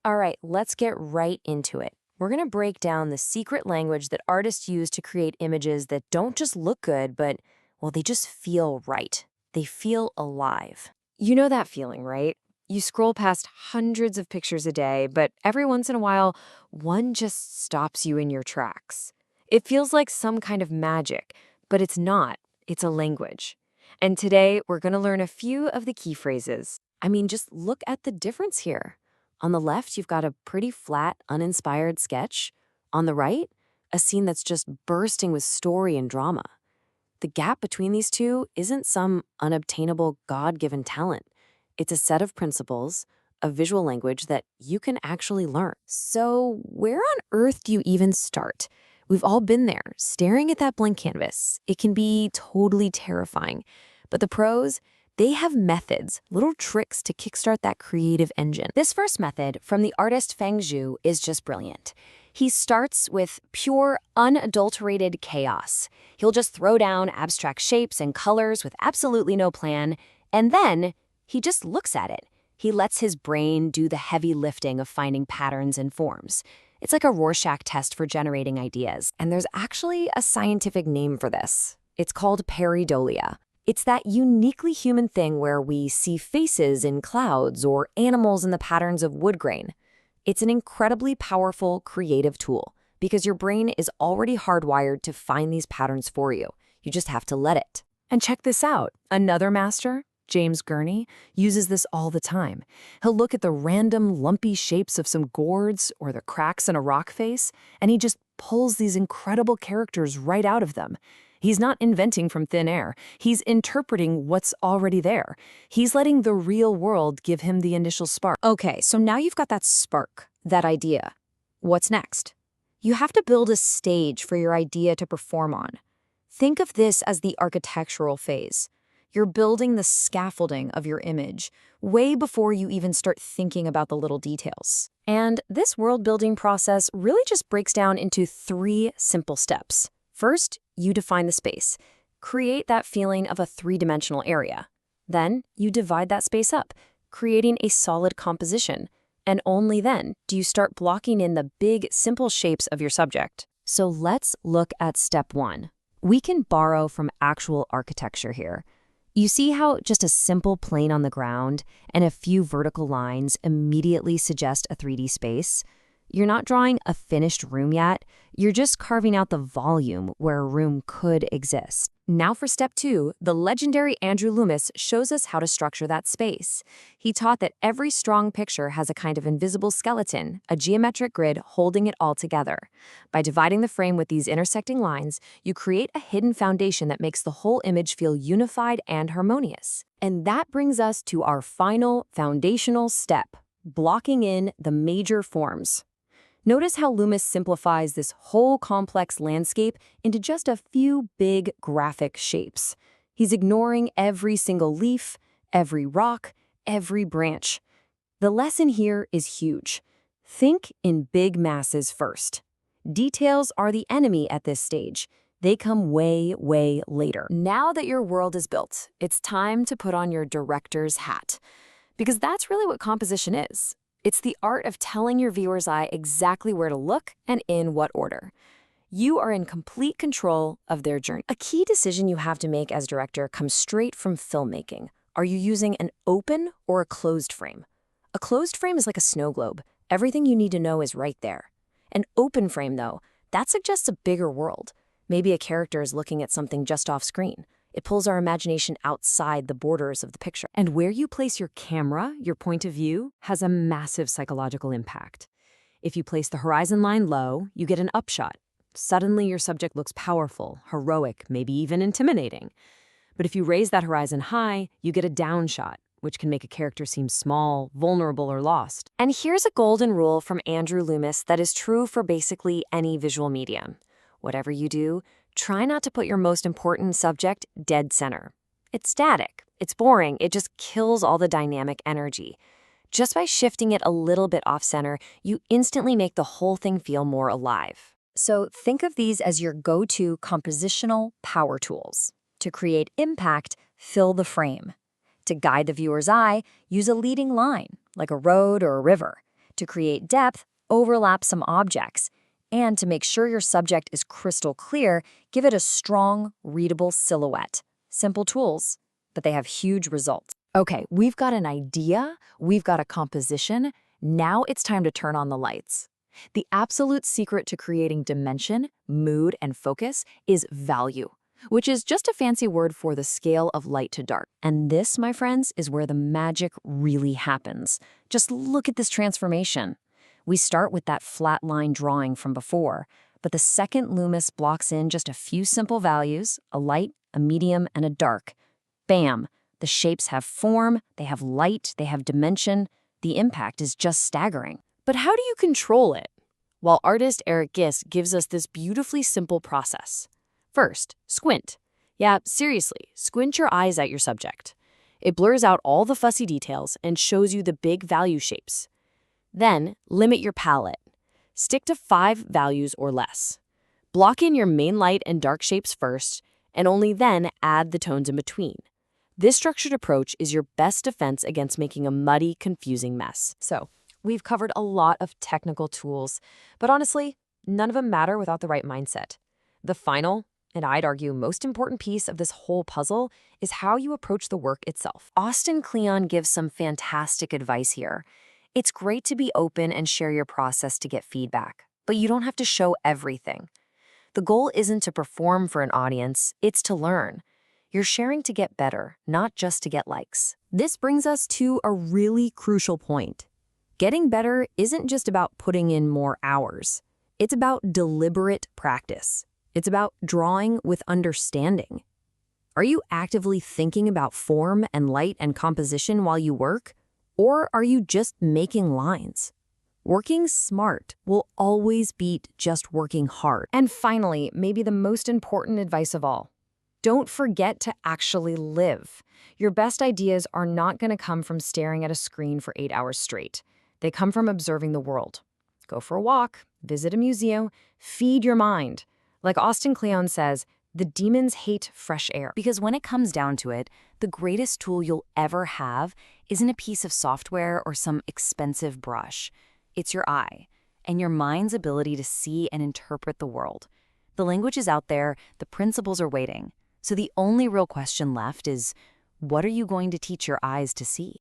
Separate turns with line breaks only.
All right, let's get right into it. We're going to break down the secret language that artists use to create images that don't just look good, but, well, they just feel right. They feel alive. You know that feeling, right? You scroll past hundreds of pictures a day, but every once in a while, one just stops you in your tracks. It feels like some kind of magic, but it's not. It's a language. And today, we're going to learn a few of the key phrases. I mean, just look at the difference here. On the left, you've got a pretty flat, uninspired sketch. On the right, a scene that's just bursting with story and drama. The gap between these two isn't some unobtainable God-given talent. It's a set of principles, a visual language that you can actually learn. So where on earth do you even start? We've all been there, staring at that blank canvas. It can be totally terrifying. But the pros, they have methods, little tricks to kickstart that creative engine. This first method from the artist Feng Zhu is just brilliant. He starts with pure, unadulterated chaos. He'll just throw down abstract shapes and colors with absolutely no plan, and then he just looks at it. He lets his brain do the heavy lifting of finding patterns and forms. It's like a Rorschach test for generating ideas, and there's actually a scientific name for this. It's called pareidolia. It's that uniquely human thing where we see faces in clouds or animals in the patterns of wood grain. It's an incredibly powerful creative tool because your brain is already hardwired to find these patterns for you. You just have to let it. And check this out. Another master, James Gurney, uses this all the time. He'll look at the random lumpy shapes of some gourds or the cracks in a rock face, and he just pulls these incredible characters right out of them. He's not inventing from thin air. He's interpreting what's already there. He's letting the real world give him the initial spark. Okay, so now you've got that spark, that idea. What's next? You have to build a stage for your idea to perform on. Think of this as the architectural phase. You're building the scaffolding of your image way before you even start thinking about the little details. And this world-building process really just breaks down into 3 simple steps. First, you define the space. Create that feeling of a 3-dimensional area. Then, you divide that space up, creating a solid composition. And only then do you start blocking in the big, simple shapes of your subject. So let's look at step 1. We can borrow from actual architecture here. You see how just a simple plane on the ground and a few vertical lines immediately suggest a 3D space? You're not drawing a finished room yet, you're just carving out the volume where a room could exist. Now for step 2, the legendary Andrew Loomis shows us how to structure that space. He taught that every strong picture has a kind of invisible skeleton, a geometric grid holding it all together. By dividing the frame with these intersecting lines, you create a hidden foundation that makes the whole image feel unified and harmonious. And that brings us to our final foundational step, blocking in the major forms. Notice how Loomis simplifies this whole complex landscape into just a few big graphic shapes. He's ignoring every single leaf, every rock, every branch. The lesson here is huge. Think in big masses first. Details are the enemy at this stage. They come way, way later. Now that your world is built, it's time to put on your director's hat. Because that's really what composition is. It's the art of telling your viewer's eye exactly where to look and in what order. You are in complete control of their journey. A key decision you have to make as director comes straight from filmmaking. Are you using an open or a closed frame? A closed frame is like a snow globe. Everything you need to know is right there. An open frame, though, that suggests a bigger world. Maybe a character is looking at something just off screen. It pulls our imagination outside the borders of the picture. And where you place your camera, your point of view, has a massive psychological impact. If you place the horizon line low, you get an upshot. Suddenly your subject looks powerful, heroic, maybe even intimidating. But if you raise that horizon high, you get a downshot, which can make a character seem small, vulnerable, or lost. And here's a golden rule from Andrew Loomis that is true for basically any visual medium. Whatever you do, try not to put your most important subject dead center. It's static, it's boring, it just kills all the dynamic energy. Just by shifting it a little bit off-center, you instantly make the whole thing feel more alive. So think of these as your go-to compositional power tools. To create impact, fill the frame. To guide the viewer's eye, use a leading line, like a road or a river.
To create depth, overlap some objects. And to make sure your subject is crystal clear, give it a strong, readable silhouette. Simple tools, but they have huge results.
Okay, we've got an idea, we've got a composition. Now it's time to turn on the lights. The absolute secret to creating dimension, mood, and focus is value, which is just a fancy word for the scale of light to dark.
And this, my friends, is where the magic really happens. Just look at this transformation. We start with that flat line drawing from before, but the second Loomis blocks in just a few simple values, a light, a medium, and a dark. Bam! The shapes have form, they have light, they have dimension. The impact is just staggering.
But how do you control it? Well, artist Eric Gist gives us this beautifully simple process. First, squint. Yeah, seriously, squint your eyes at your subject. It blurs out all the fussy details and shows you the big value shapes. Then, limit your palette. Stick to 5 values or less. Block in your main light and dark shapes first, and only then add the tones in between. This structured approach is your best defense against making a muddy, confusing mess. So, we've covered a lot of technical tools, but honestly, none of them matter without the right mindset. The final, and I'd argue most important piece of this whole puzzle is how you approach the work itself. Austin Kleon gives some fantastic advice here. It's great to be open and share your process to get feedback, but you don't have to show everything. The goal isn't to perform for an audience, it's to learn. You're sharing to get better, not just to get likes. This brings us to a really crucial point. Getting better isn't just about putting in more hours. It's about deliberate practice. It's about drawing with understanding. Are you actively thinking about form and light and composition while you work? Or are you just making lines? Working smart will always beat just working hard. And finally, maybe the most important advice of all. Don't forget to actually live. Your best ideas are not going to come from staring at a screen for 8 hours straight. They come from observing the world. Go for a walk, visit a museum, feed your mind. Like Austin Kleon says, the demons hate fresh air. Because when it comes down to it, the greatest tool you'll ever have isn't a piece of software or some expensive brush. It's your eye and your mind's ability to see and interpret the world. The language is out there, the principles are waiting. So the only real question left is, what are you going to teach your eyes to see?